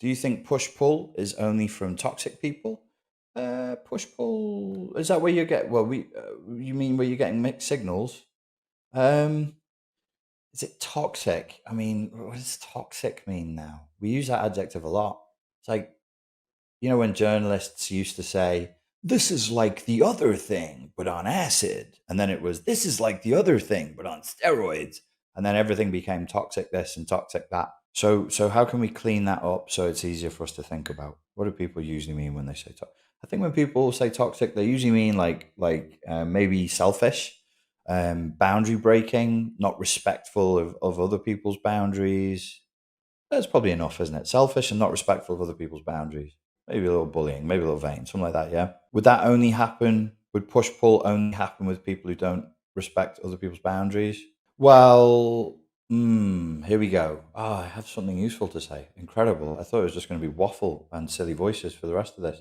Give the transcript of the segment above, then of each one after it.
Do you think push pull is only from toxic people? Push pull, is that where you get? Well, you mean where you're getting mixed signals? Um, is it toxic? I mean, what does toxic mean now? We use that adjective a lot. It's like, when journalists used to say, this is like the other thing, but on acid. And then it was, this is like the other thing, but on steroids. And then everything became toxic this and toxic that. So how can we clean that up so it's easier for us to think about? What do people usually mean when they say toxic? I think when people say toxic, they usually mean maybe selfish, boundary breaking, not respectful of other people's boundaries. That's probably enough, isn't it? Selfish and not respectful of other people's boundaries. Maybe a little bullying, maybe a little vain, something like that. Yeah. Would that only happen? Would push pull only happen with people who don't respect other people's boundaries? Well, here we go. I have something useful to say. Incredible. I thought it was just going to be waffle and silly voices for the rest of this.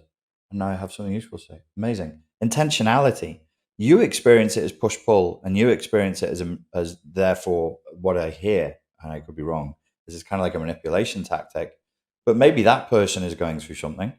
And now I have something useful to say. Amazing. Intentionality. You experience it as push pull, and you experience it as therefore what I hear, and I could be wrong. This is kind of like a manipulation tactic. But maybe that person is going through something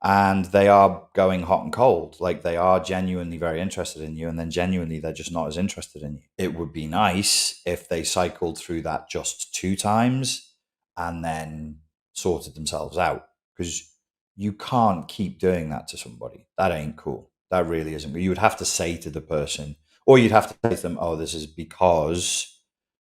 and they are going hot and cold. Like they are genuinely very interested in you, and then genuinely they're just not as interested in you. It would be nice if they cycled through that just 2 times and then sorted themselves out, because you can't keep doing that to somebody. That ain't cool. That really isn't. You would have to say to the person, or you'd have to say to them, oh, this is because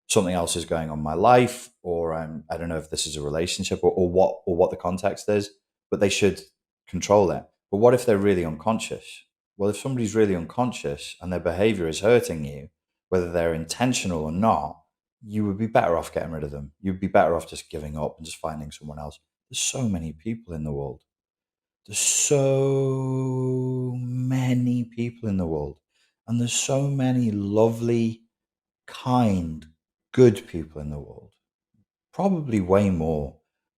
something else is going on in my life, or I don't know if this is a relationship, or what the context is, but they should control it. But what if they're really unconscious? Well, if somebody's really unconscious and their behavior is hurting you, whether they're intentional or not, you would be better off getting rid of them. You'd be better off just giving up and just finding someone else. There's so many people in the world. There's so many people in the world. And there's so many lovely, kind, good people in the world. Probably way more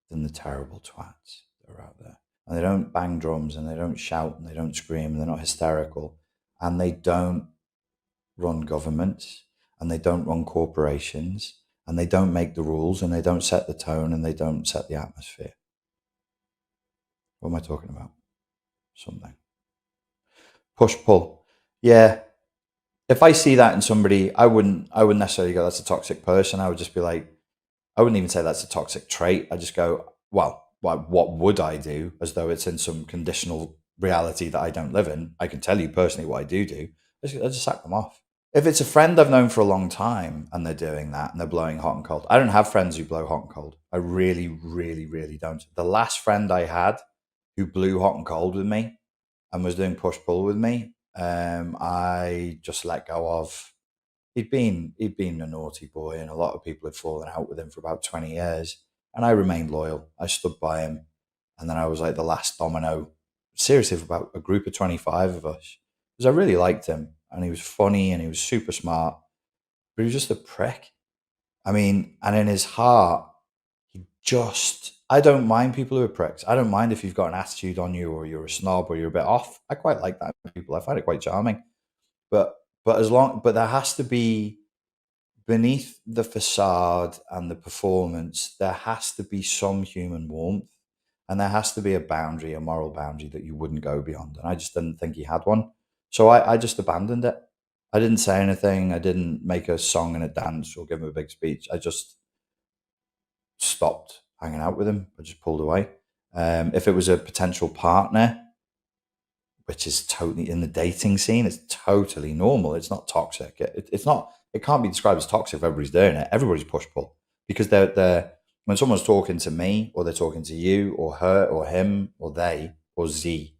than the terrible twats that are out there. And they don't bang drums and they don't shout and they don't scream and they're not hysterical and they don't run governments and they don't run corporations and they don't make the rules and they don't set the tone and they don't set the atmosphere. What am I talking about? Something. Push pull. Yeah. If I see that in somebody, I wouldn't necessarily go, that's a toxic person. I would just be like, I wouldn't even say that's a toxic trait. I just go, well, what would I do? As though it's in some conditional reality that I don't live in. I can tell you personally what I do. I just sack them off. If it's a friend I've known for a long time and they're doing that and they're blowing hot and cold, I don't have friends who blow hot and cold. I really, really, really don't. The last friend I had who blew hot and cold with me and was doing push pull with me, I just let go of. He'd been a naughty boy, and a lot of people had fallen out with him for about 20 years. And I remained loyal. I stood by him, and then I was like the last domino. Seriously, for about a group of 25 of us, because I really liked him, and he was funny, and he was super smart, but he was just a prick. I mean, and in his heart, he just. I don't mind people who are pricks. I don't mind if you've got an attitude on you, or you're a snob, or you're a bit off. I quite like that in people. I find it quite charming. But but there has to be, beneath the facade and the performance, there has to be some human warmth and there has to be a boundary, a moral boundary that you wouldn't go beyond. And I just didn't think he had one. So I just abandoned it. I didn't say anything. I didn't make a song and a dance or give him a big speech. I just stopped hanging out with him. I just pulled away. If it was a potential partner, which is totally in the dating scene, it's totally normal. It's not toxic. It's not. It can't be described as toxic if everybody's doing it. Everybody's push pull because they're when someone's talking to me or they're talking to you or her or him or they or Z,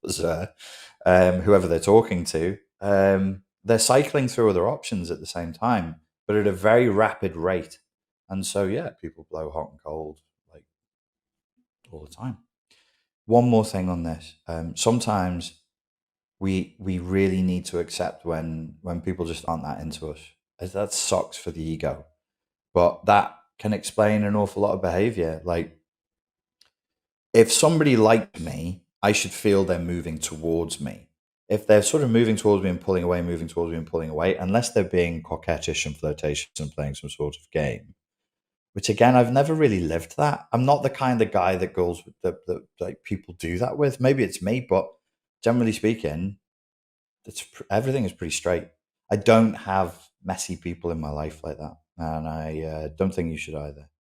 whoever they're talking to, they're cycling through other options at the same time, but at a very rapid rate. And so yeah, people blow hot and cold like all the time. One more thing on this. Sometimes we really need to accept when people just aren't that into us. As that sucks for the ego, but that can explain an awful lot of behavior. Like if somebody liked me, I should feel they're moving towards me. If they're sort of moving towards me and pulling away, moving towards me and pulling away, unless they're being coquettish and flirtatious and playing some sort of game, which again, I've never really lived that. I'm not the kind of guy that goes with the like people do that with. Maybe it's me, but generally speaking, everything is pretty straight. I don't have messy people in my life like that, and I don't think you should either.